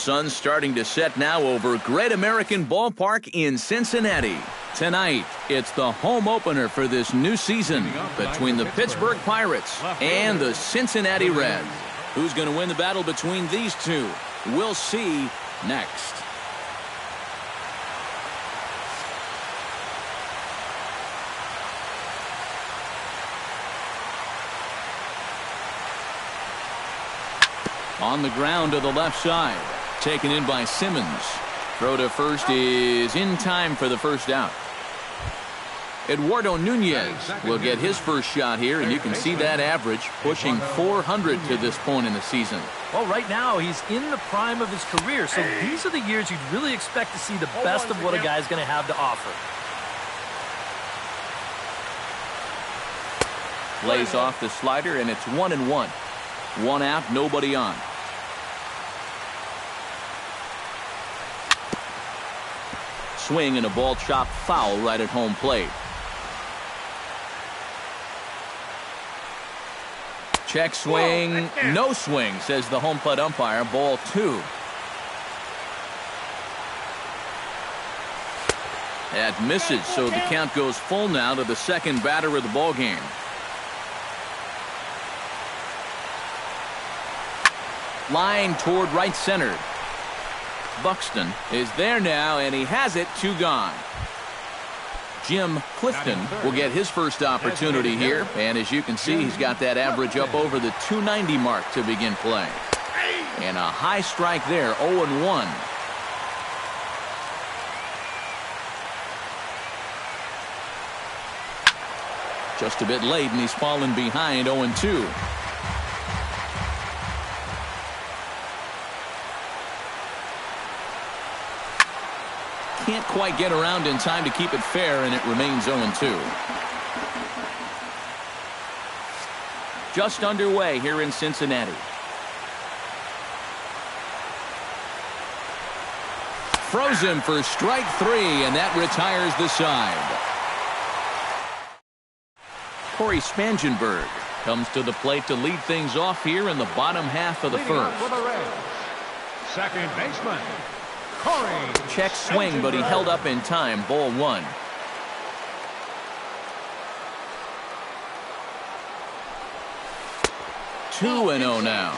Sun's starting to set now over Great American Ballpark in Cincinnati. Tonight, it's the home opener for this new season between the Pittsburgh Pirates and the Cincinnati Reds. Who's going to win the battle between these two? We'll see next. On the ground to the left side. Taken in by Simmons. Throw to first is in time for the first out. Eduardo Nunez will get his first shot here, and you can see that average pushing 400 to this point in the season. Well, right now he's in the prime of his career, so these are the years you'd really expect to see the best of what a guy's going to have to offer. Lays off the slider, and it's 1-1. One out, nobody on. Swing and a ball chopped foul right at home plate. Check swing, no swing, says the home plate umpire. Ball 2. That misses, so the count goes full now to the second batter of the ball game. Line toward right center. Buxton is there now, and he has it. 2 gone. Jim Clifton will get his first opportunity here, and as you can see, he's got that average up over the 290 mark to begin play. And a high strike there, 0-1. Just a bit late, and he's fallen behind, 0-2. Can't quite get around in time to keep it fair, and it remains 0-2. Just underway here in Cincinnati. Throws him for strike 3, and that retires the side. Corey Spangenberg comes to the plate to lead things off here in the bottom half of the first. Second baseman. Check swing, but he held up in time. Ball 1. Two and 0 now.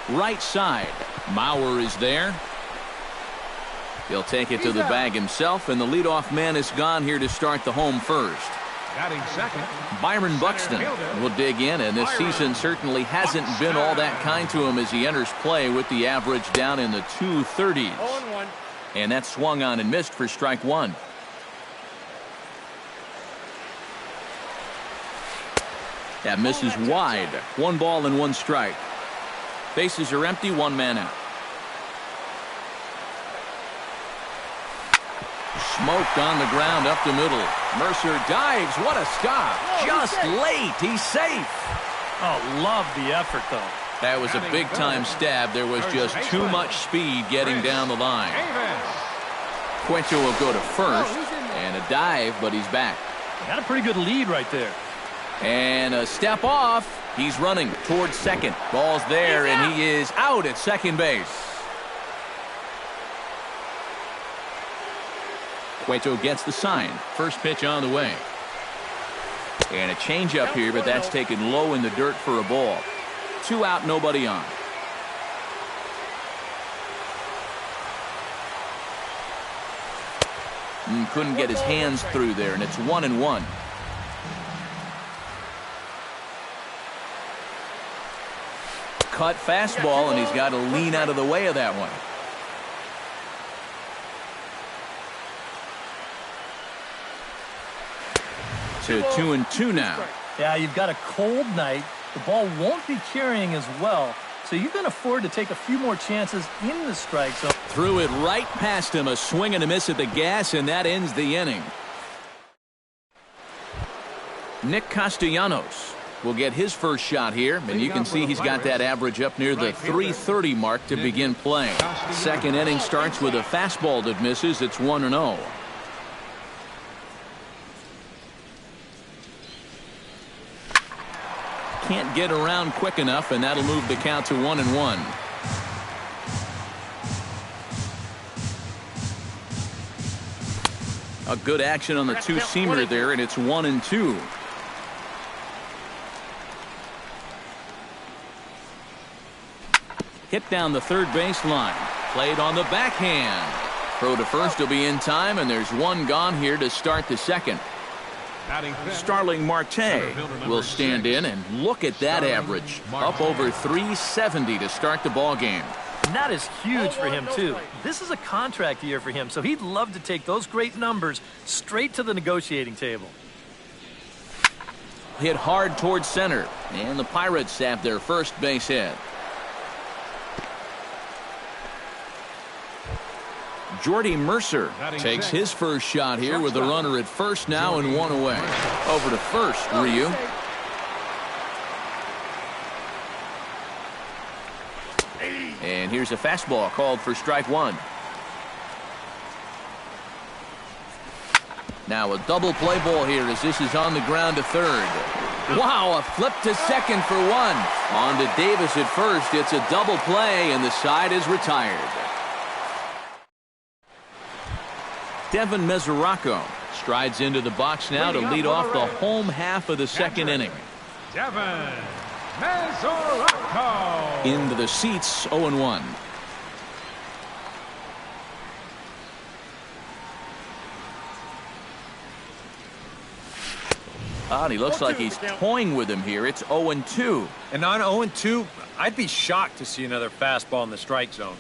Right side. Mauer is there. He'll take it to the bag himself, and the leadoff man is gone here to start the home first. Batting second. Byron Buxton will dig in, and this season certainly hasn't been all that kind to him as he enters play with the average down in the 230s. And that swung on and missed for strike 1. That misses wide. 1 ball and 1 strike. Bases are empty, 1 man out. Smoked on the ground up the middle. Mercer dives. What a stop. Just late. He's safe. Oh, love the effort, though. That was a big-time stab. There was just too much speed getting down the line. Cueto will go to first. And a dive, but he's back. Got a pretty good lead right there. And a step off. He's running towards second. Ball's there, and he is out at second base. Cueto gets the sign. First pitch on the way. And a changeup here, but that's taken low in the dirt for a ball. 2 out, nobody on. Couldn't get his hands through there, and it's 1-1. Cut fastball, and he's got to lean out of the way of that one. To 2-2 now. Yeah, you've got a cold night. The ball won't be carrying as well, so you can afford to take a few more chances in the strike zone. Threw it right past him. A swing and a miss at the gas, and that ends the inning. Nick Castellanos will get his first shot here, and you can see he's got that average up near the 330 mark to begin play. Second inning starts with a fastball that misses. It's 1-0. can't get around quick enough, and that'll move the count to 1-1. A good action on the two-seamer there, and it's 1-2. Hit down the third baseline. Played on the backhand. Throw to first will be in time, and there's one gone here to start the second. Starling Marte will stand in, and look at that average. Up over 370 to start the ball game. And that is huge for him, too. This is a contract year for him, so he'd love to take those great numbers straight to the negotiating table. Hit hard towards center, and the Pirates have their first base hit. Jordy Mercer takes his first shot here with a runner at first now and one away. Over to first, Ryu. And here's a fastball called for strike one. Now a double play ball here as this is on the ground to third. Wow, a flip to second for one. On to Davis at first. It's a double play, and the side is retired. Devin Mesoraco strides into the box now to lead off the home half of the second inning. Devin Mesoraco. Into the seats, 0-1. And he looks like he's toying with him here. It's 0-2. And on 0-2, I'd be shocked to see another fastball in the strike zone.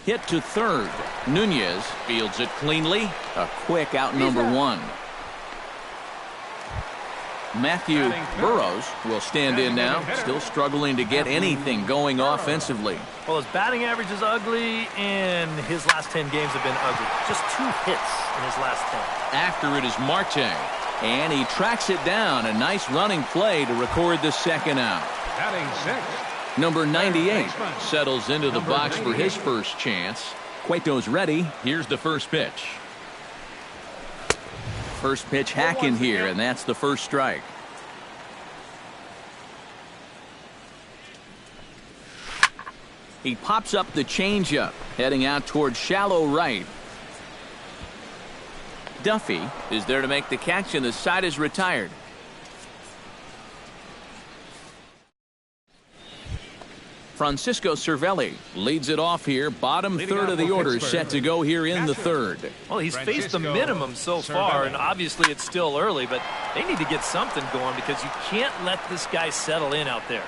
Hit to third. Nunez fields it cleanly. A quick out number one. Matthew Burrows will stand in now. Still struggling to get anything going offensively. Well, his batting average is ugly, and his last 10 games have been ugly. Just 2 hits in his last 10. After it is Marte. And he tracks it down. A nice running play to record the second out. Batting sixth. Number 98 settles into the box for his first chance. Cueto's ready. Here's the first pitch. First pitch hack in here, and that's the first strike. He pops up the changeup, heading out towards shallow right. Duffy is there to make the catch, and the side is retired. Francisco Cervelli leads it off here. Bottom third of the order set to go here in the third. Well, he's faced the minimum so far, and obviously it's still early, but they need to get something going because you can't let this guy settle in out there.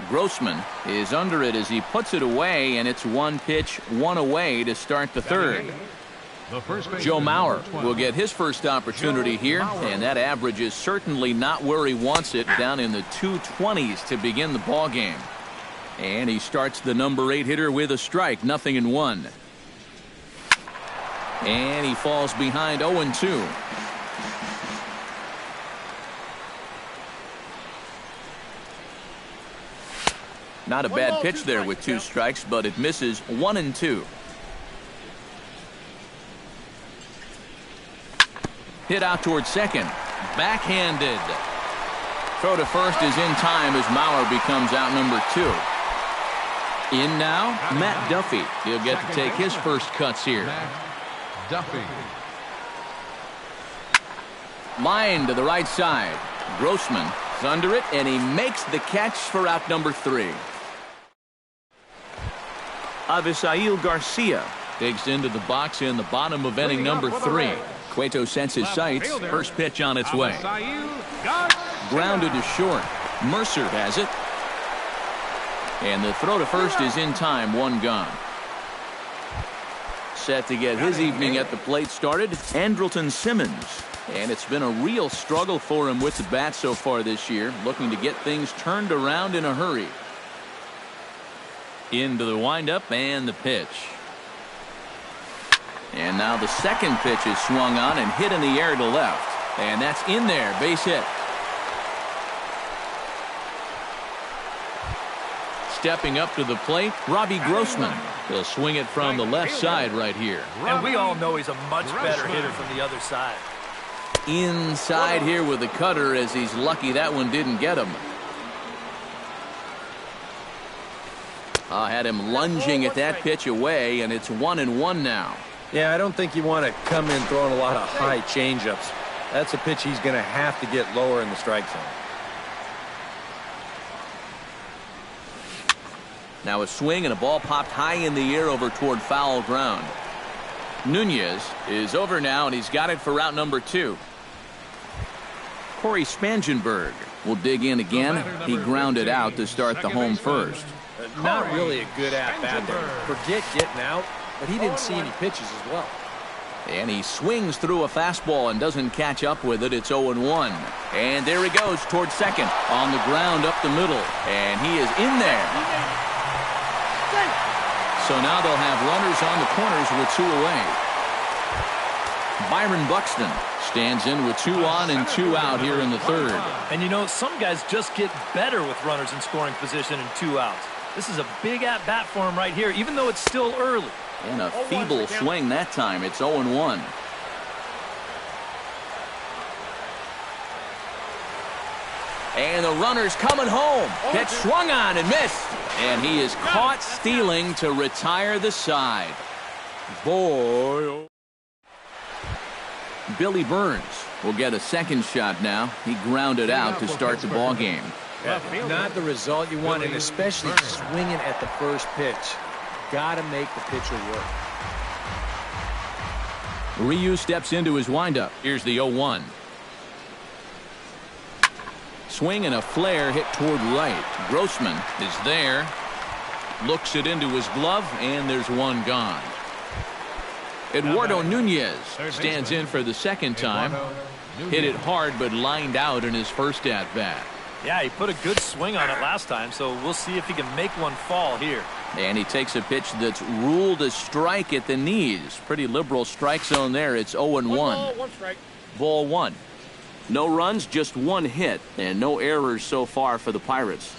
Grossman is under it as he puts it away, and it's one pitch, one away to start the third. Joe Mauer will get his first opportunity here, and that average is certainly not where he wants it, down in the 220s to begin the ball game. And he starts the number 8 hitter with a strike, 0-1. And he falls behind 0-2. Not a bad pitch there with 2 strikes, but it misses 1-2. Hit out towards second. Backhanded. Throw to first is in time as Mauer becomes out number 2. In now, Matt Duffy. He'll get to take his first cuts here. Duffy. Line to the right side. Grossman is under it, and he makes the catch for out number 3. Avisail Garcia digs into the box in the bottom of inning number 3. Cueto sets his sights. First pitch on its way. Grounded to short. Mercer has it. And the throw to first is in time, 1 gone. Set to get his evening at the plate started, Andrelton Simmons. And it's been a real struggle for him with the bat so far this year, looking to get things turned around in a hurry. Into the windup and the pitch. And now the second pitch is swung on and hit in the air to left. And that's in there, base hit. Stepping up to the plate, Robbie Grossman. He'll swing it from the left side right here. And we all know he's a much better hitter from the other side. inside here with the cutter, as he's lucky that one didn't get him. Had him lunging at that pitch away, and it's 1-1 now. Yeah, I don't think you want to come in throwing a lot of high changeups. That's a pitch he's going to have to get lower in the strike zone. Now a swing and a ball popped high in the air over toward foul ground. Nunez is over now, and he's got it for route number 2. Corey Spangenberg will dig in again. He grounded out to start the home first. Not really a good at-bat there. Forget getting out, but he didn't see any pitches as well. And he swings through a fastball and doesn't catch up with it. It's 0-1. And there he goes towards second on the ground up the middle. And he is in there. So now they'll have runners on the corners with 2 away. Byron Buxton stands in with 2 on and 2 out here in the third. And you know, some guys just get better with runners in scoring position and 2 outs. This is a big at-bat for him right here, even though it's still early. And a feeble swing that time. It's 0-1. And the runner's coming home. Pitch swung on and missed. And he is caught stealing to retire the side. Boy. Billy Burns will get a second shot now. He grounded out to start the ball game. Yeah, not the result you want, and especially swinging at the first pitch. Got to make the pitcher work. Ryu steps into his windup. Here's the 0-1. Swing and a flare hit toward right. Grossman is there. Looks it into his glove, and there's one gone. Eduardo Nunez stands in for the second time. Hit it hard, but lined out in his first at-bat. Yeah, he put a good swing on it last time, so we'll see if he can make one fall here. And he takes a pitch that's ruled a strike at the knees. Pretty liberal strike zone there. It's 0-1. One strike. Ball 1. No runs, just 1 hit, and no errors so far for the Pirates.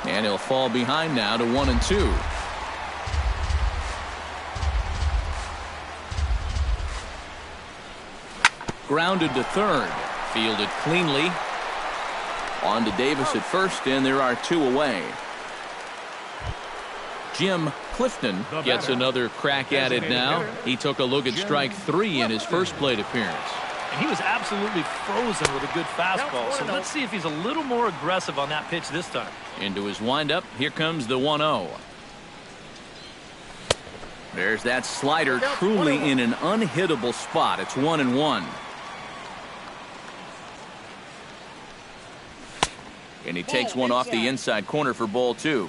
And he'll fall behind now to 1-2. Grounded to third. Fielded cleanly. On to Davis at first, and there are 2 away. Jim Clifton gets another crack at it now. He took a look at strike 3 in his first plate appearance. And he was absolutely frozen with a good fastball, so let's see if he's a little more aggressive on that pitch this time. Into his windup, here comes the 1-0. There's that slider, truly in an unhittable spot. It's 1-1. And he takes one off the inside corner for ball 2.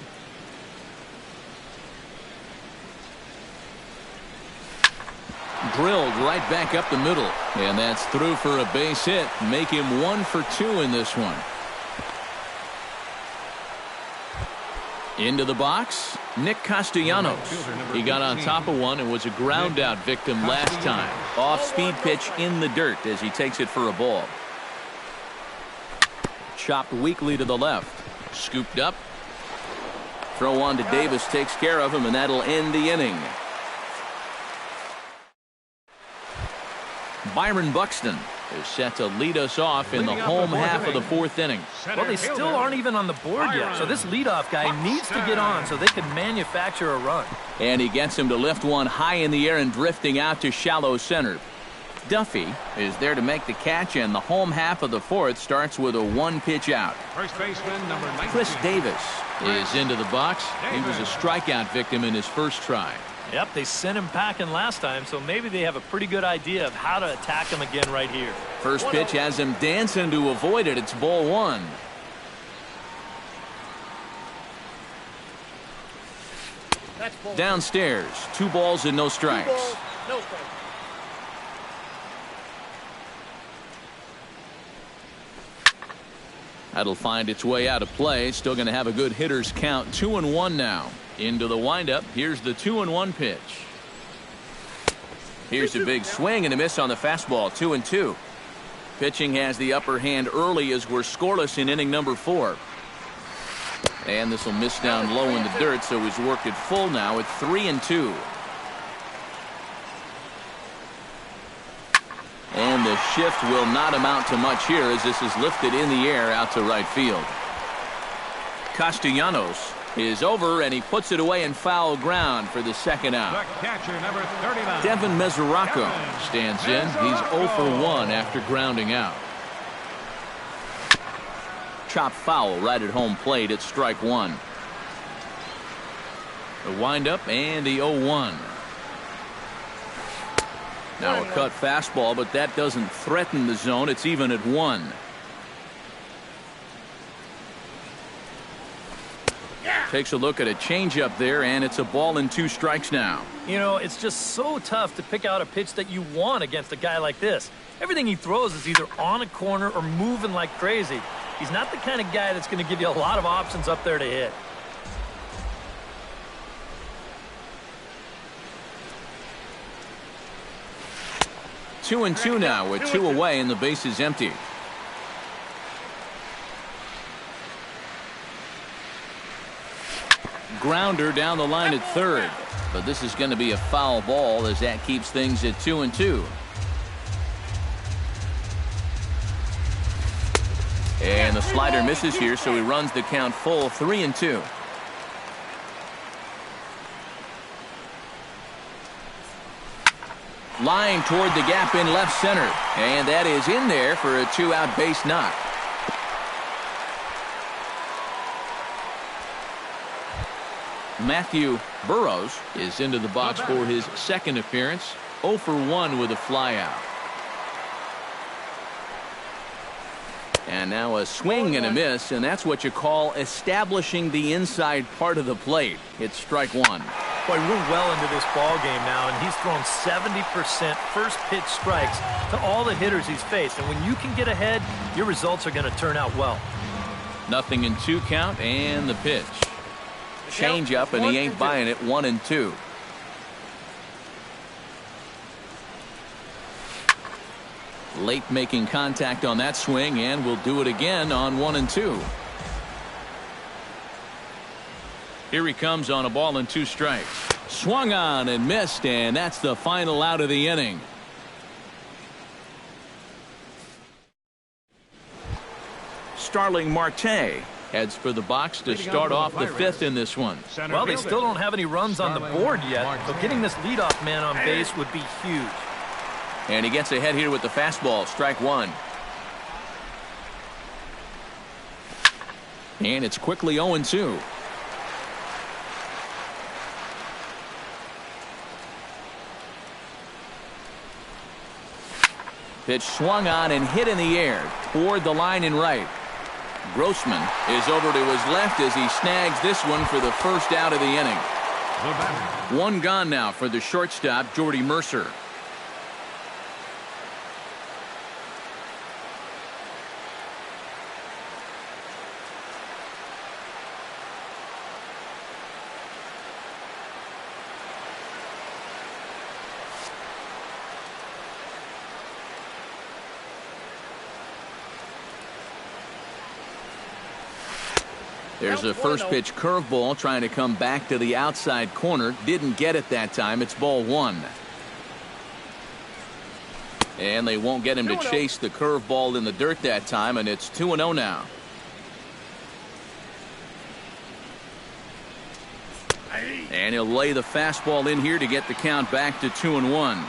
Drilled right back up the middle. And that's through for a base hit. Make him 1 for 2 in this one. Into the box, Nick Castellanos. He got on top of one and was a ground out victim last time. Off-speed pitch in the dirt as he takes it for a ball. Chopped weakly to the left. Scooped up. Throw on to Davis takes care of him, and that'll end the inning. Byron Buxton is set to lead us off in the home half of the 4th inning. Well, they still aren't even on the board yet, so this leadoff guy needs to get on so they can manufacture a run. And he gets him to lift one high in the air and drifting out to shallow center. Duffy is there to make the catch, and the home half of the 4th starts with a 1-pitch out. First baseman, number 19. Chris Davis is into the box. He was a strikeout victim in his first try. Yep, they sent him packing last time, so maybe they have a pretty good idea of how to attack him again right here. First pitch has him dancing to avoid it. It's ball 1. Downstairs, 2 balls and no strikes. That'll find its way out of play. Still going to have a good hitter's count. 2-1 now. Into the windup. Here's the 2-1 pitch. Here's a big swing and a miss on the fastball. 2-2. Pitching has the upper hand early as we're scoreless in inning number 4. And this will miss down low in the dirt, so he's worked it full now at 3-2. And the shift will not amount to much here as this is lifted in the air out to right field. Castellanos is over, and he puts it away in foul ground for the second out. The catcher, number 39. Devin Mesoraco stands in. He's 0 for 1 after grounding out. Chop foul right at home plate at strike one. The windup and the 0-1. Now a cut fastball, but that doesn't threaten the zone. It's even at 1. Takes a look at a changeup there, and it's a ball and 2 strikes now. You know, it's just so tough to pick out a pitch that you want against a guy like this. Everything he throws is either on a corner or moving like crazy. He's not the kind of guy that's going to give you a lot of options up there to hit. Two and 2 now with 2 away and the base is empty. Grounder down the line at third, but this is going to be a foul ball as that keeps things at 2 and 2. And the slider misses here, so he runs the count full 3 and 2. Line toward the gap in left center, and that is in there for a 2-out base knock. Matthew Burrows is into the box for his second appearance. 0 for 1 with a flyout. And now a swing and a miss, and that's what you call establishing the inside part of the plate. It's strike one. Boy, we're well into this ball game now, and he's thrown 70% first pitch strikes to all the hitters he's faced. And when you can get ahead, your results are going to turn out well. 0-2 count, and the pitch. Change up, and he ain't buying it. 1 and 2. Late making contact on that swing, and will do it again on 1 and 2. Here he comes on a ball and 2 strikes. Swung on and missed, and that's the final out of the inning. Starling Marte heads for the box to start off the 5th in this one. Well, they still don't have any runs on the board yet, so getting this leadoff man on base would be huge. And he gets ahead here with the fastball. Strike one. And it's quickly 0-2. Pitch swung on and hit in the air toward the line and right. Grossman is over to his left as he snags this one for the first out of the inning. One gone now for the shortstop, Jordy Mercer. There's a first pitch curveball trying to come back to the outside corner. Didn't get it that time. It's ball 1. And they won't get him to chase the curveball in the dirt that time, and it's 2-0 now. And he'll lay the fastball in here to get the count back to 2-1.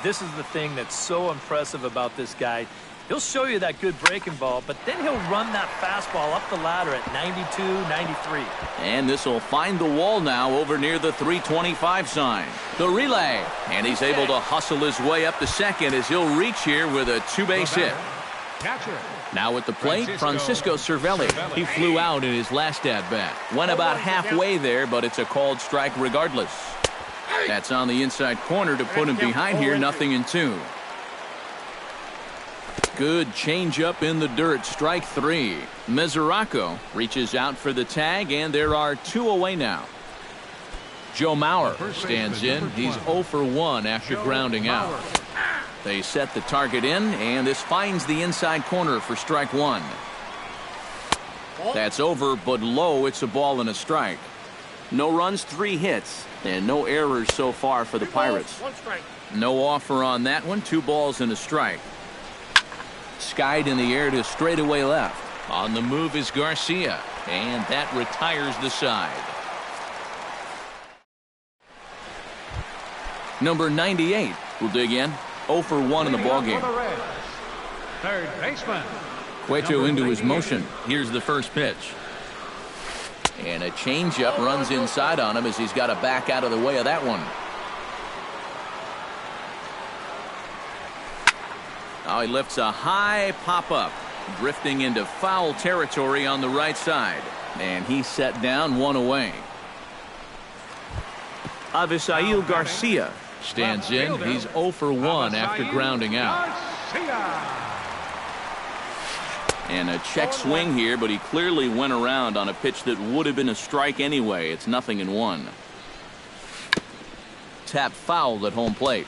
This is the thing that's so impressive about this guy. He'll show you that good breaking ball, but then he'll run that fastball up the ladder at 92, 93. And this will find the wall now over near the 325 sign. The relay, and he's able to hustle his way up to second as he'll reach here with a 2-base hit. Now at the plate, Francisco Cervelli. He flew out in his last at-bat. Went about halfway there, but it's a called strike regardless. That's on the inside corner to put him behind here, 0-2. Good changeup in the dirt, strike 3. Mesoraco reaches out for the tag, and there are 2 away now. Joe Mauer stands in. He's 0 for 1 after grounding out. They set the target in, and this finds the inside corner for strike 1. That's over, but low. It's a ball and a strike. No runs, 3 hits, and no errors so far for the Pirates. No offer on that one. 2 balls and a strike. Skied in the air to straightaway left. On the move is Garcia, and that retires the side. Number 98 will dig in. 0 for 1 in the ballgame. Third baseman. Cueto into his motion. Here's the first pitch. And a changeup runs inside on him as he's got to back out of the way of that one. Now he lifts a high pop-up, drifting into foul territory on the right side. And he's set down, 1 away. Avisail Garcia stands in. He's 0 for 1 after grounding out. And a check swing here, but he clearly went around on a pitch that would have been a strike anyway. It's 0-1. Tap fouled at home plate.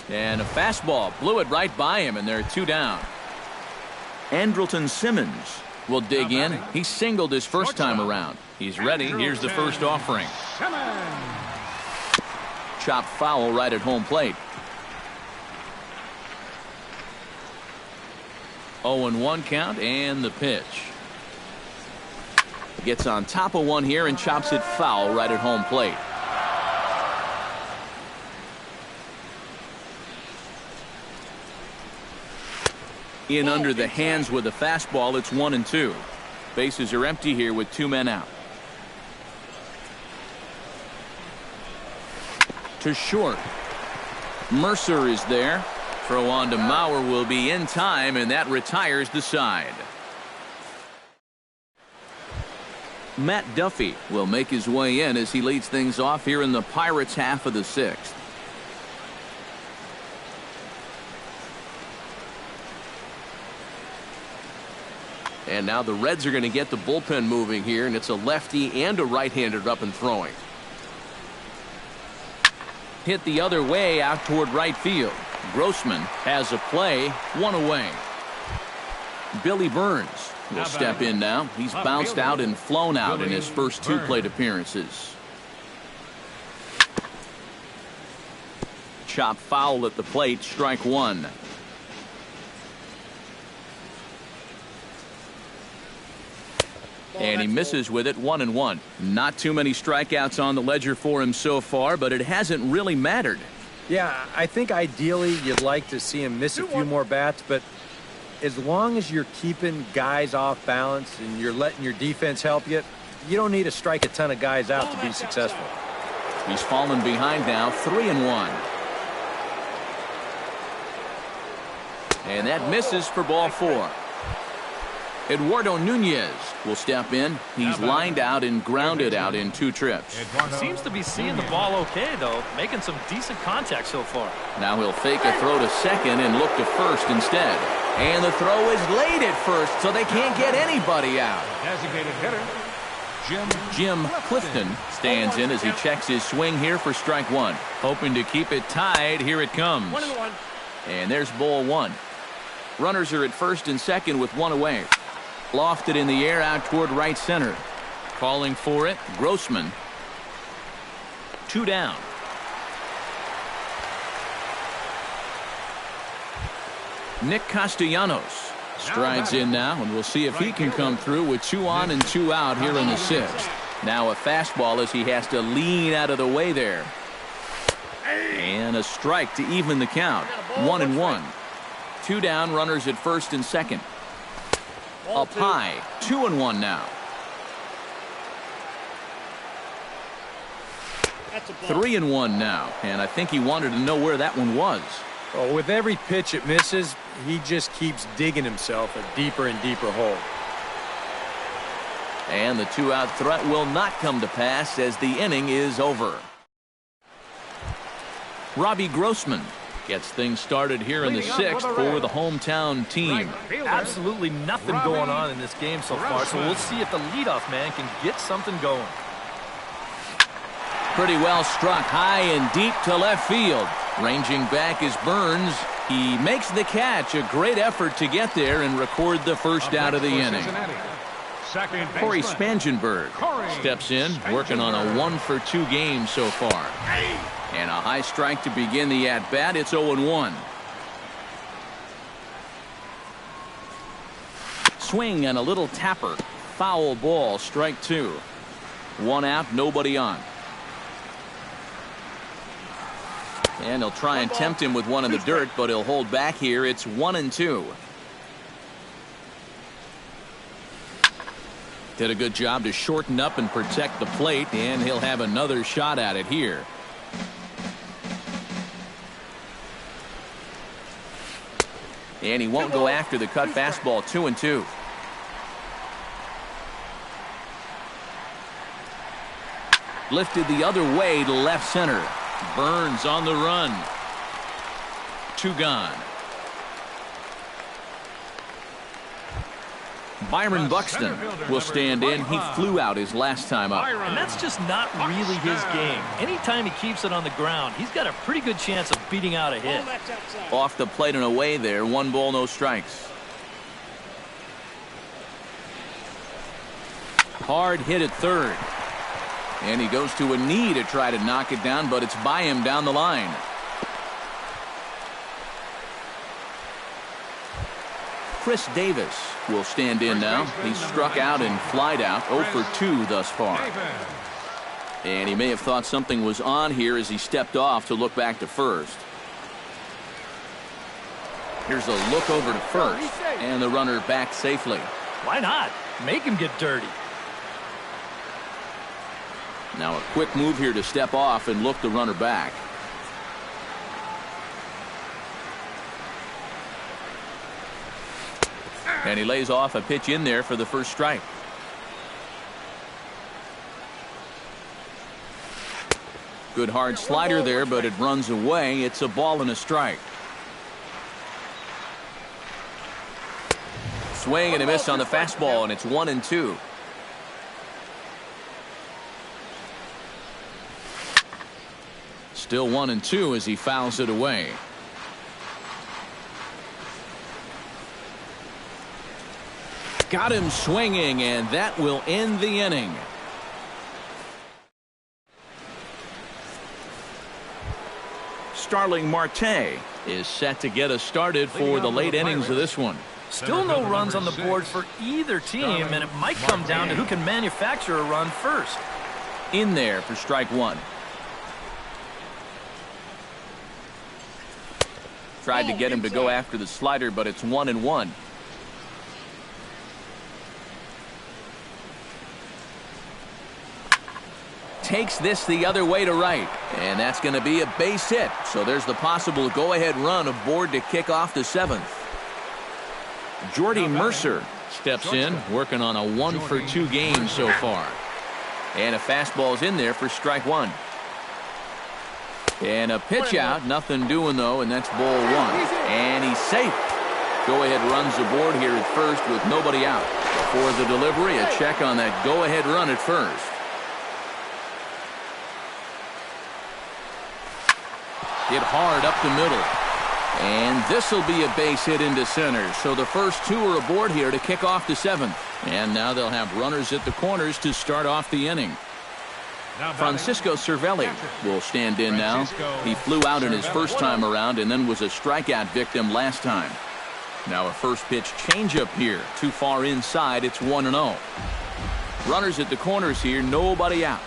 And a fastball blew it right by him, and there are 2 down. Andrelton Simmons will dig in. He singled his first time around. He's ready. Here's the first offering. Chop foul right at home plate. 0-1 count, and the pitch. Gets on top of one here and chops it foul right at home plate. In under the hands with a fastball. It's 1-2. Bases are empty here with 2 men out. To short. Mercer is there. Throw on to Mauer will be in time, and that retires the side. Matt Duffy will make his way in as he leads things off here in the Pirates' half of the 6th. And now the Reds are going to get the bullpen moving here, and it's a lefty and a right-hander up and throwing. Hit the other way out toward right field. Grossman has a play, 1 away. Billy Burns will step in now. He's bounced out and flown out in his first 2 plate appearances. Chop foul at the plate, strike 1. And he misses with it, 1-1. Not too many strikeouts on the ledger for him so far, but it hasn't really mattered. Yeah, I think ideally you'd like to see him miss a few more bats, but as long as you're keeping guys off balance and you're letting your defense help you, you don't need to strike a ton of guys out to be successful. He's fallen behind now, 3-1. And that misses for ball 4. Eduardo Nunez will step in. He's lined out and grounded out in 2 trips. Seems to be seeing the ball okay, though, making some decent contact so far. Now he'll fake a throw to second and look to first instead. And the throw is late at first, so they can't get anybody out. Designated hitter, Jim Clifton stands in as he checks his swing here for strike 1. Hoping to keep it tied. Here it comes. 1-1. And there's ball 1. Runners are at first and second with 1 away. Lofted in the air out toward right center. Calling for it, Grossman. 2 down. Nick Castellanos strides in now, and we'll see if he can come through with 2 on and 2 out here in the 6th. Now a fastball as he has to lean out of the way there. And a strike to even the count. 1-1. 2 down, runners at first and second. Up high, 2-1 now. 3-1 now, and I think he wanted to know where that one was. Well, with every pitch it misses, he just keeps digging himself a deeper and deeper hole. And the 2-out threat will not come to pass as the inning is over. Robbie Grossman gets things started here in the 6th for the hometown team. Absolutely nothing going on in this game so far, so we'll see if the leadoff man can get something going. Pretty well struck high and deep to left field. Ranging back is Burns. He makes the catch. A great effort to get there and record the first out of the inning. Second Corey baseman. Spangenberg steps in, working on a 1-for-2 game so far. And a high strike to begin the at-bat. It's 0-1. Swing and a little tapper. Foul ball, strike 2. 1 out, nobody on. And he'll try and tempt him with one in the dirt, but he'll hold back here. It's 1-2. Did a good job to shorten up and protect the plate, and he'll have another shot at it here. And he won't go after the cut fastball. 2-2. Lifted the other way to left center. Burns on the run. 2 gone. Byron Buxton will stand in. He flew out his last time up. And that's just not really his game. Anytime he keeps it on the ground, he's got a pretty good chance of beating out a hit. Off the plate and away there. 1 ball, no strikes. Hard hit at third. And he goes to a knee to try to knock it down, but it's by him down the line. Chris Davis will stand in now. He's struck out and flied out. 0 for 2 thus far. And he may have thought something was on here as he stepped off to look back to first. Here's a look over to first, and the runner back safely. Why not? Make him get dirty. Now a quick move here to step off and look the runner back. And he lays off a pitch in there for the first strike. Good hard slider there, but it runs away. It's a ball and a strike. Swing and a miss on the fastball, and it's 1-2. Still 1-2 as he fouls it away. Got him swinging, and that will end the inning. Starling Marte is set to get us started for the late innings of this one. Still no runs on the board for either team, and it might come down to who can manufacture a run first. In there for strike 1. Tried to get him to go after the slider, but it's 1-1. Takes this the other way to right, and that's going to be a base hit. So there's the possible go-ahead run aboard to kick off the 7th. Jordy Mercer steps in, working on a 1-for-2 game so far. And a fastball's in there for strike 1. And a pitch out, nothing doing though, and that's ball 1. And he's safe. Go-ahead runs aboard here at first with nobody out. For the delivery, a check on that go-ahead run at first. Hit hard up the middle. And this will be a base hit into center. So the first 2 are aboard here to kick off the 7th. And now they'll have runners at the corners to start off the inning. Francisco Cervelli will stand in now. He flew out in his first time around and then was a strikeout victim last time. Now a first pitch changeup here. Too far inside. It's 1-0. Runners at the corners here. Nobody out.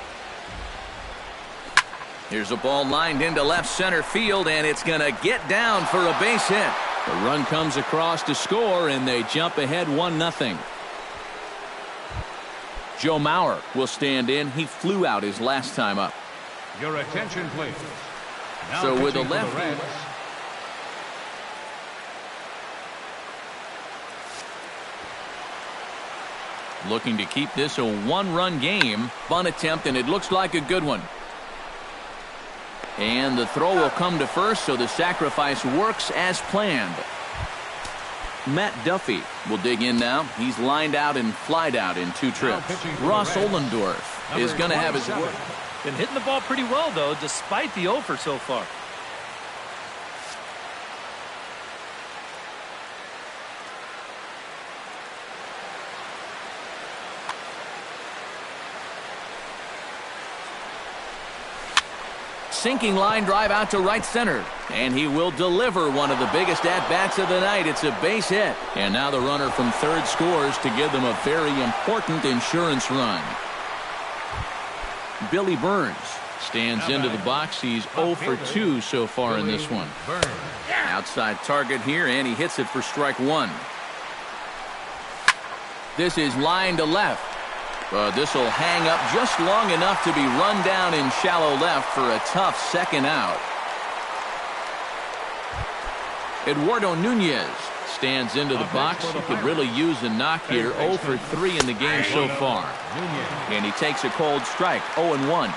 Here's a ball lined into left center field, and it's going to get down for a base hit. The run comes across to score, and they jump ahead 1-0. Joe Mauer will stand in. He flew out his last time up. Your attention, please. Now So with a pitching for the left. Reds, Looking to keep this a 1-run game. Bunt attempt, and it looks like a good one. And the throw will come to first, so the sacrifice works as planned. Matt Duffy will dig in now. He's lined out and flied out in 2 trips. Ross Ollendorf is going to have his work. Been hitting the ball pretty well, though, despite the offer so far. Sinking line drive out to right center. And he will deliver one of the biggest at-bats of the night. It's a base hit. And now the runner from third scores to give them a very important insurance run. Billy Burns stands into the box. He's 0 for 2 so far in this one. Outside target here, and he hits it for strike one. This is line to left. But this will hang up just long enough to be run down in shallow left for a tough second out. Eduardo Nunez stands into the box. He could really use a knock here. 0 for 3 in the game so far. And he takes a cold strike. 0-1.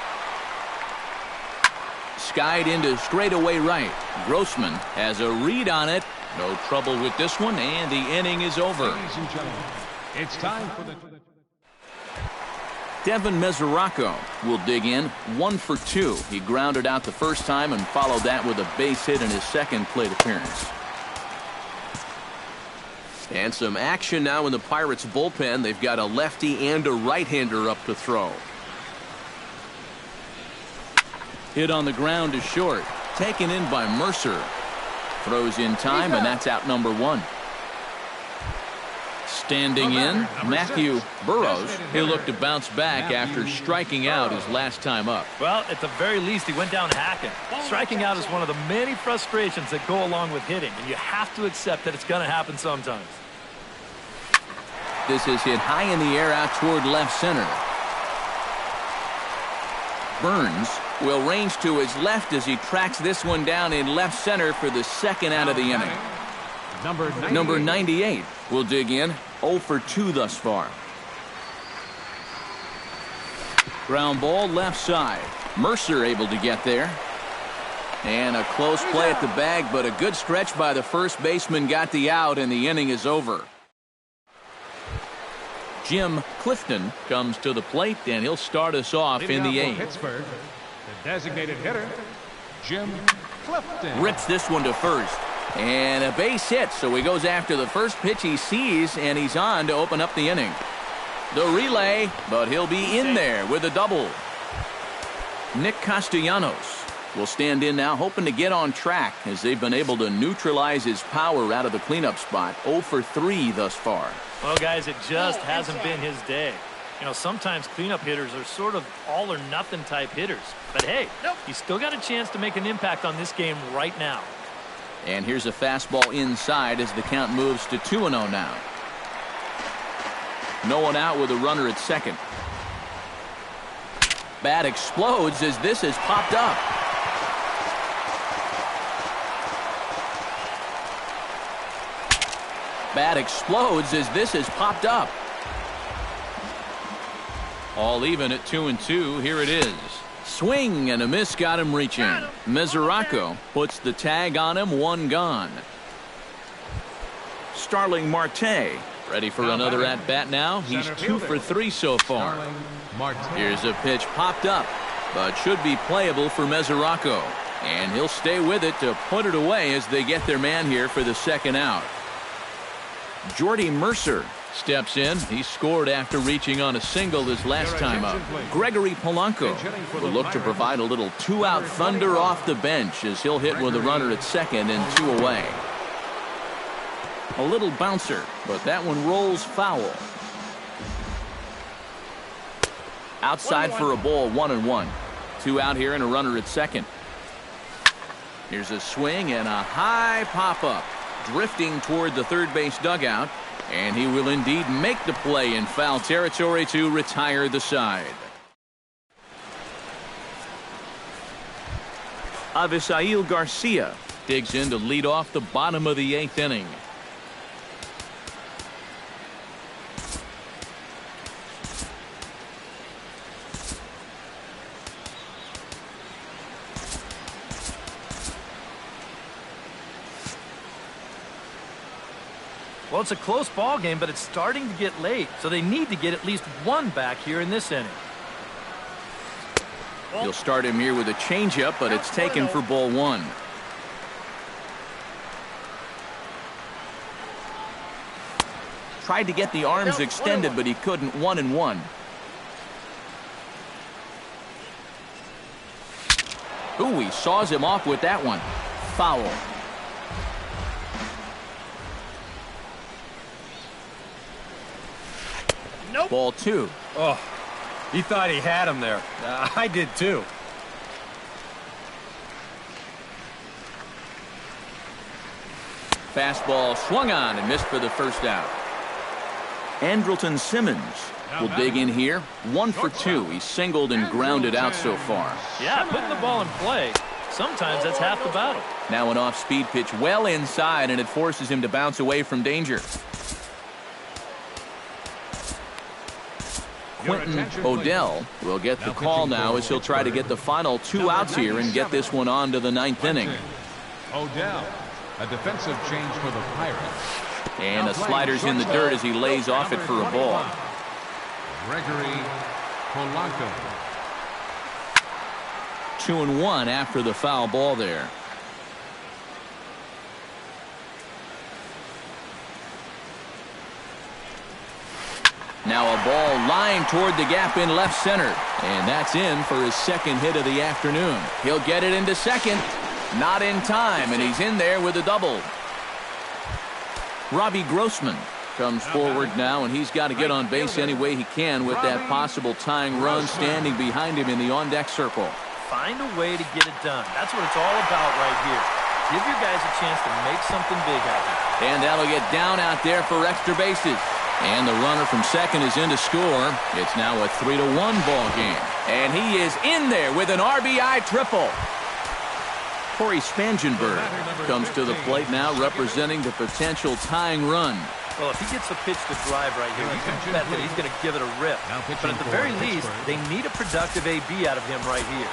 Skied into straightaway right. Grossman has a read on it. No trouble with this one, and the inning is over. It's time for the... Devin Mesoraco will dig in. 1 for 2. He grounded out the first time and followed that with a base hit in his second plate appearance. And some action now in the Pirates bullpen. They've got a lefty and a right-hander up to throw. Hit on the ground to short. Taken in by Mercer. Throws in time, and that's out number 1. Standing in, Matthew Burrows. He'll look to bounce back after striking out his last time up. Well, at the very least, he went down hacking. Striking out is one of the many frustrations that go along with hitting, and you have to accept that it's going to happen sometimes. This is hit high in the air out toward left center. Burns will range to his left as he tracks this one down in left center for the second out of the inning. Number 98 will dig in. 0 for 2 thus far. Ground ball left side. Mercer able to get there. And a close play at the bag, but a good stretch by the first baseman got the out, and the inning is over. Jim Clifton comes to the plate, and he'll start us off in the 8th. Pittsburgh, the designated hitter, Jim Clifton. Rips this one to first. And a base hit, so he goes after the first pitch he sees, and he's on to open up the inning. The relay, but he'll be in there with a double. Nick Castellanos will stand in now, hoping to get on track as they've been able to neutralize his power out of the cleanup spot. 0 for 3 thus far. Well, guys, it just hasn't been his day. You know, sometimes cleanup hitters are sort of all-or-nothing type hitters. But, hey, he's still got a chance to make an impact on this game right now. And here's a fastball inside as the count moves to 2-0 now. No one out with a runner at second. Bat explodes as this has popped up. Bat explodes as this has popped up. All even at 2-2. Here it is. Swing and a miss got him reaching. Mesoraco puts the tag on him. 1 gone. Starling Marte ready for another at bat now. He's 2 for 3 so far. Here's a pitch popped up, but should be playable for Mesoraco. And he'll stay with it to put it away as they get their man here for the second out. Jordy Mercer steps in. He scored after reaching on a single his last time up. Gregory Polanco will look to provide a little 2-out thunder off the bench as he'll hit with a runner at second and 2 away. A little bouncer, but that one rolls foul. Outside for a ball, 1-1. 2 out here and a runner at second. Here's a swing and a high pop-up. Drifting toward the third base dugout. And he will indeed make the play in foul territory to retire the side. Avisail Garcia digs in to lead off the bottom of the 8th inning. Well, it's a close ball game, but it's starting to get late, so they need to get at least 1 back here in this inning. He'll start him here with a changeup, but it's taken for ball 1. Tried to get the arms extended, but he couldn't. 1-1. Ooh, he saws him off with that one. Foul. Nope. Ball 2. Oh, he thought he had him there. I did too. Fastball swung on and missed for the first out. Andrelton Simmons will dig in here. 1 for 2. He's singled and grounded out so far. Yeah, putting the ball in play, sometimes that's half the battle. Now an off-speed pitch well inside, and it forces him to bounce away from danger. Quentin Odell will get the call now as he'll try to get the final 2 outs here and get this one on to the 9th inning. Odell, a defensive change for the Pirates. And the slider's in the dirt as he lays off it for a ball. Gregory Polanco. 2-1 after the foul ball there. Now a ball lined toward the gap in left center. And that's in for his second hit of the afternoon. He'll get it into second. Not in time, and he's in there with a double. Robbie Grossman comes forward now, and he's got to get on base any way he can with that possible tying run standing behind him in the on-deck circle. Find a way to get it done. That's what it's all about right here. Give your guys a chance to make something big happen. And that'll get down out there for extra bases. And the runner from second is in to score. It's now a 3-1 ball game. And he is in there with an RBI triple. Corey Spangenberg comes to the plate now, representing the potential tying run. Well, if he gets a pitch to drive right here, you can bet that he's going to give it a rip. But at the very least, they need a productive AB out of him right here.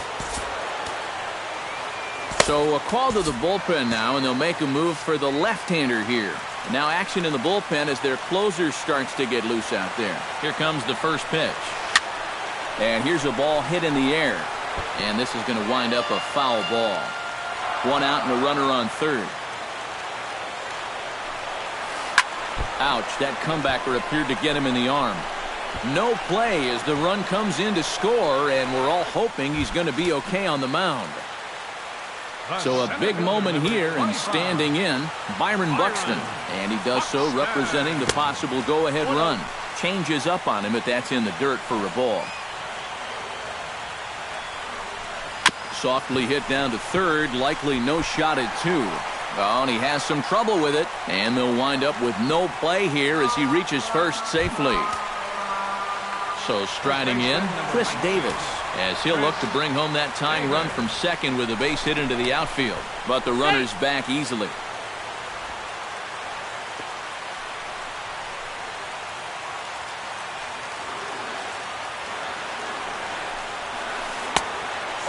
So a call to the bullpen now, and they'll make a move for the left-hander here. Now action in the bullpen as their closer starts to get loose out there. Here comes the first pitch. And here's a ball hit in the air. And this is going to wind up a foul ball. 1 out and a runner on third. Ouch, that comebacker appeared to get him in the arm. No play as the run comes in to score, and we're all hoping he's going to be okay on the mound. So a big moment here, and standing in, Byron Buxton. And he does so representing the possible go-ahead run. Changes up on him, but that's in the dirt for a ball. Softly hit down to third, likely no shot at 2. Oh, and he has some trouble with it, and they'll wind up with no play here as he reaches first safely. So striding in, Chris Davis, as he'll look to bring home that tying run from second with a base hit into the outfield. But the runner's back easily.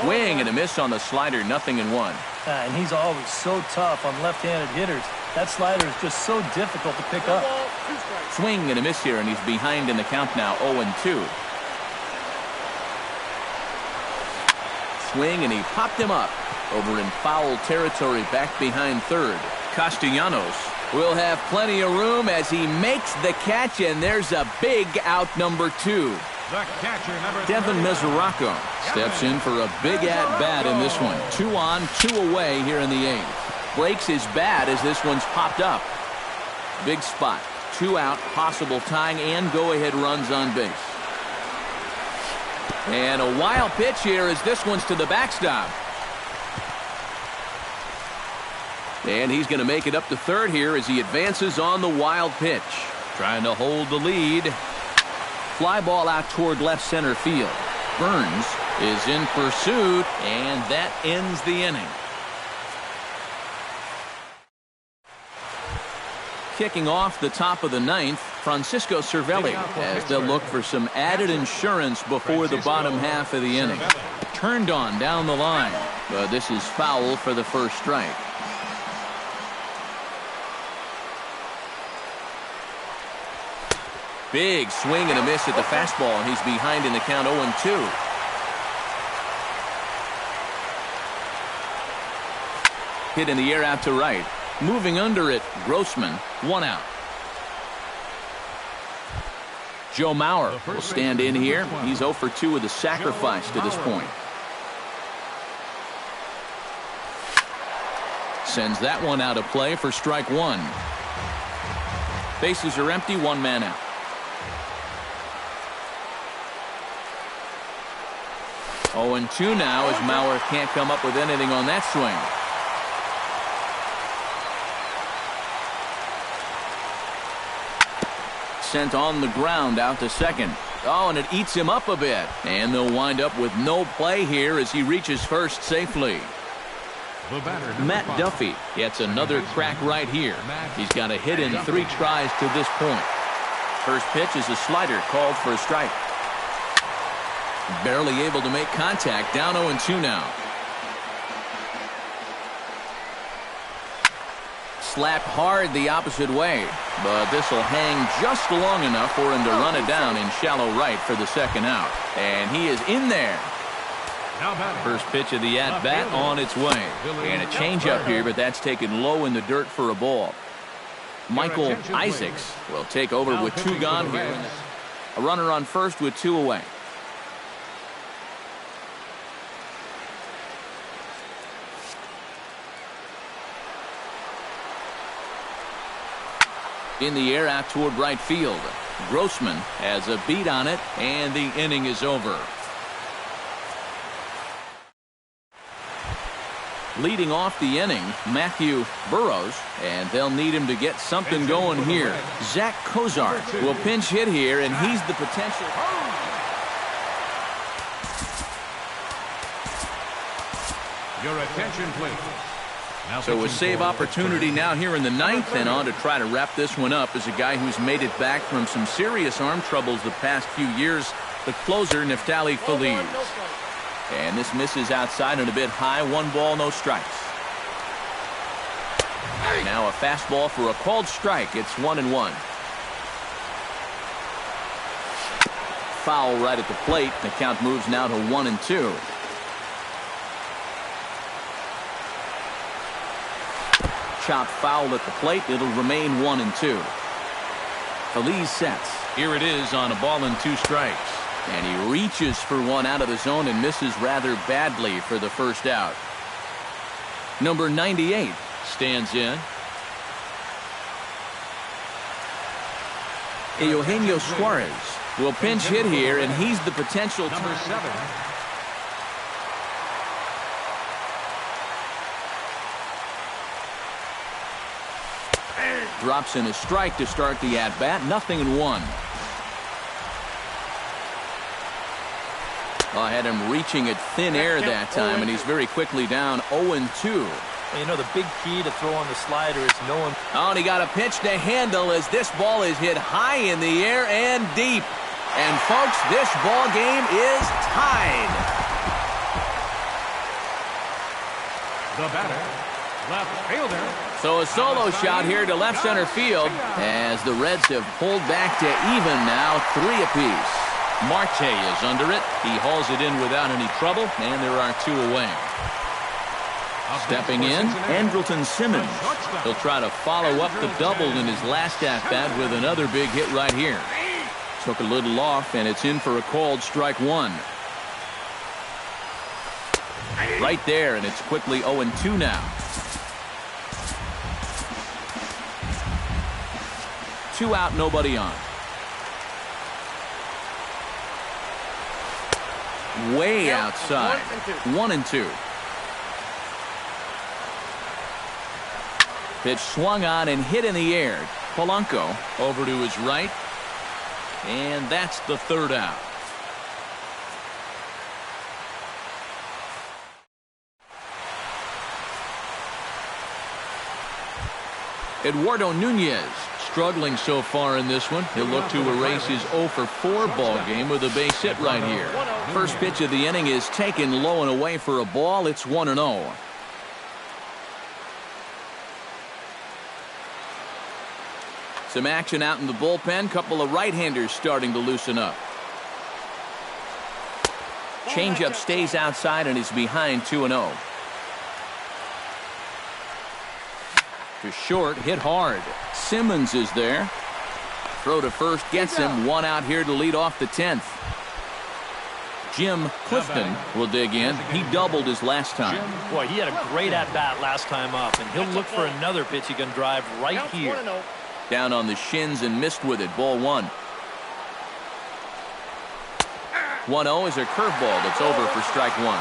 Swing and a miss on the slider, 0-1. And he's always so tough on left-handed hitters. That slider is just so difficult to pick up. Swing and a miss here, and he's behind in the count now, 0-2. Swing, and he popped him up over in foul territory back behind third. Castellanos will have plenty of room as he makes the catch, and there's a big out, number 2. The catcher, number Devin Mesoraco steps in for a big at-bat in this one. 2 on, 2 away here in the 8th. Breaks his bat as this one's popped up. Big spot. 2 out, possible tying and go-ahead runs on base. And a wild pitch here as this one's to the backstop. And he's going to make it up to third here as he advances on the wild pitch. Trying to hold the lead. Fly ball out toward left center field. Burns is in pursuit, and that ends the inning. Kicking off the top of the 9th, Francisco Cervelli, as they'll look for some added insurance before the bottom half of the inning. Turned on down the line, but this is foul for the first strike. Big swing and a miss at the fastball, and he's behind in the count 0-2. Hit in the air out to right. Moving under it, Grossman, 1 out. Joe Mauer will stand in here. He's 0 for 2 with a sacrifice to this point. Sends that one out of play for strike one. Bases are empty, one man out. Oh, and 2 now as Mauer can't come up with anything on that swing. Sent on the ground out to second. Oh, and it eats him up a bit. And they'll wind up with no play here as he reaches first safely. Matt Duffy gets another crack right here. He's got a hit in 3 tries to this point. First pitch is a slider called for a strike. Barely able to make contact. Down 0-2 now. Slapped hard the opposite way, but this will hang just long enough for him to run it down in shallow right for the second out. And he is in there. First pitch of the at-bat on its way. And a changeup here, but that's taken low in the dirt for a ball. Michael Isaacs will take over with 2 gone here. A runner on first with 2 away. In the air out toward right field. Grossman has a beat on it, and the inning is over. Leading off the inning, Matthew Burrows, and they'll need him to get something going here. Zach Cozart will pinch hit here, and he's the potential. Your attention, please. So a save opportunity now here in the 9th, and on to try to wrap this one up is a guy who's made it back from some serious arm troubles the past few years, the closer, Neftali Feliz. And this misses outside and a bit high. 1 ball, no strikes. Now a fastball for a called strike. It's 1-1. Foul right at the plate. The count moves now to 1-2. Chop foul at the plate. It'll remain 1-2. Feliz sets. Here it is on a ball and 2 strikes. And he reaches for one out of the zone and misses rather badly for the first out. Number 98 stands in. Eugenio Suarez will pinch hit here, and he's the potential. Number 7. Drops in a strike to start the at-bat. 0-1. I had him reaching at thin air that time, and he's very quickly down 0-2. Well, you know, the big key to throwing the slider is knowing. Oh, and he got a pitch to handle as this ball is hit high in the air and deep. And, folks, this ball game is tied. The batter, left fielder. So a solo shot here to left center field as the Reds have pulled back to even now, 3 apiece. Marte is under it. He hauls it in without any trouble, and there are 2 away. Stepping in, Andrelton Simmons. He'll try to follow up the double in his last at-bat with another big hit right here. Took a little off, and it's in for a called strike 1. Right there, and it's quickly 0-2 now. 2 out, nobody on. Way outside. 1-2. Pitch swung on and hit in the air. Polanco over to his right. And that's the 3rd out. Eduardo Nunez struggling so far in this one. He'll look to erase his 0-for-4 ball game with a base hit right here. First pitch of the inning is taken low and away for a ball. It's 1-0. Some action out in the bullpen. Couple of right-handers starting to loosen up. Changeup stays outside and is behind 2-0. To short, hit hard. Simmons is there. Throw to first gets him. 1 out here to lead off the 10th. Jim Clifton will dig in. He doubled his last time. Boy, he had a great at-bat last time up, and he'll look for another pitch he can drive right here. Down on the shins and missed with it. Ball 1. 1-0 is a curveball that's over for strike 1.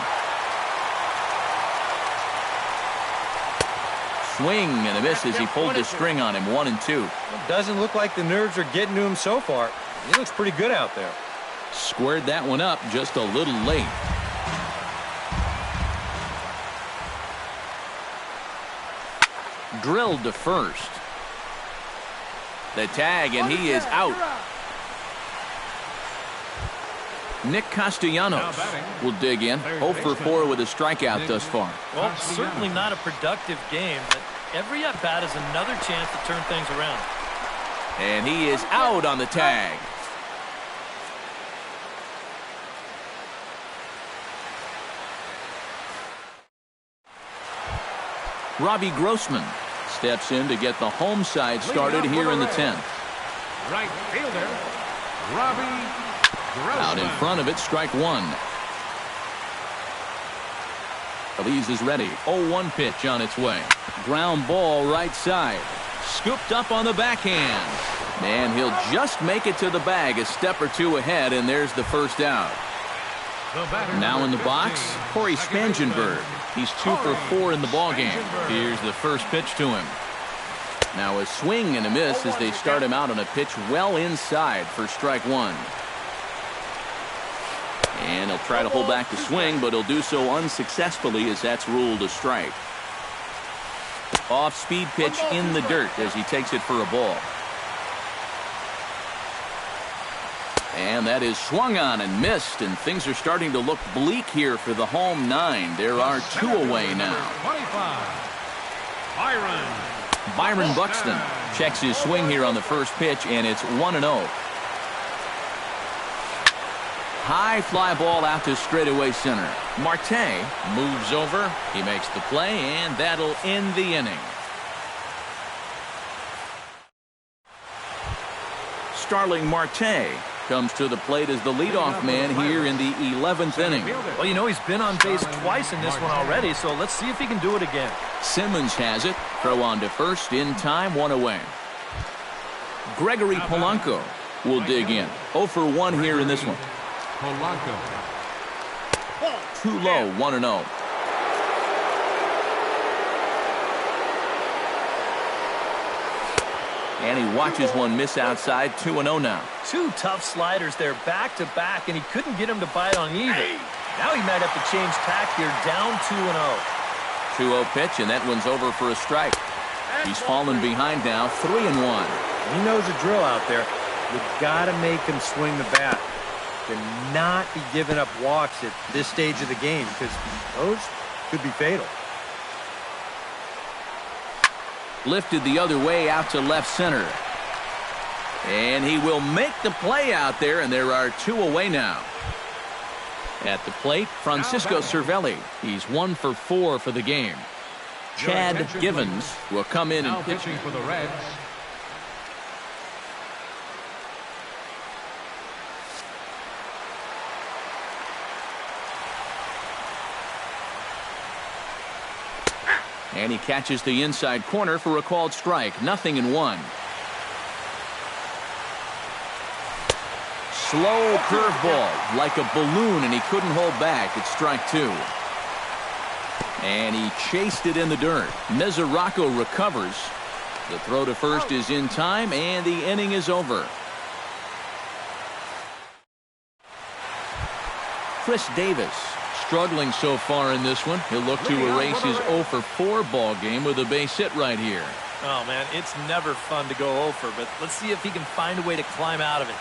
Swing and a miss as he pulled the string on him. 1-2. It doesn't look like the nerves are getting to him so far. He looks pretty good out there. Squared that one up just a little late. Drilled to first. The tag, and he is out. Nick Castellanos will dig in. 0 for 4 with a strikeout thus far. Well, certainly not a productive game, but every at-bat is another chance to turn things around. And he is out on the tag. Robbie Grossman steps in to get the home side started here in the 10th. Right fielder, Robbie Grossman. Out in front of it, strike 1. Elise is ready. 0-1 pitch on its way. Ground ball right side. Scooped up on the backhand. And he'll just make it to the bag a step or two ahead, and there's the first out. Now in the box, Corey Spangenberg. He's 2 for 4 in the ballgame. Here's the first pitch to him. Now a swing and a miss as they start him out on a pitch well inside for strike 1. And he'll try to hold back the swing, but he'll do so unsuccessfully as that's ruled a strike. Off-speed pitch in the dirt as he takes it for a ball. And that is swung on and missed, and things are starting to look bleak here for the home 9. There are 2 away now. 25, Byron Buxton checks his swing here on the first pitch, and it's 1-0. High fly ball out to straightaway center. Marte moves over. He makes the play, and that'll end the inning. Starling Marte comes to the plate as the leadoff man here in the 11th inning. Well, you know, he's been on base twice in this one already, so let's see if he can do it again. Simmons has it. Throw on to first in time, 1 away. Gregory Polanco will dig in. 0 for 1 here in this one. Polanco. Too low, 1-0. And he watches one miss outside. 2-0 now. 2 tough sliders there back to back, and he couldn't get him to bite on either. Now he might have to change tack here, down 2-0. 2-0 pitch, and that one's over for a strike. He's fallen behind now, 3-1. He knows the drill out there. You've got to make him swing the bat. Cannot be giving up walks at this stage of the game, because those could be fatal. Lifted the other way out to left center. And he will make the play out there, and there are 2 away now. At the plate, Francisco Cervelli. He's 1 for 4 for the game. Chad Givens will come in and pitch. Pitching for the Reds, And he catches the inside corner for a called strike. 0-1. Slow curveball like a balloon, and he couldn't hold back. It's strike 2. And he chased it in the dirt. Mesoraco recovers. The throw to first is in time, and the inning is over. Chris Davis struggling so far in this one. He'll look to erase his 0 for 4 ball game with a base hit right here. Oh, man, it's never fun to go 0 for, but let's see if he can find a way to climb out of it.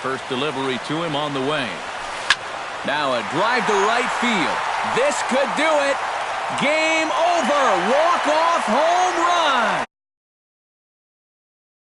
First delivery to him on the way. Now a drive to right field. This could do it. Game over. Walk-off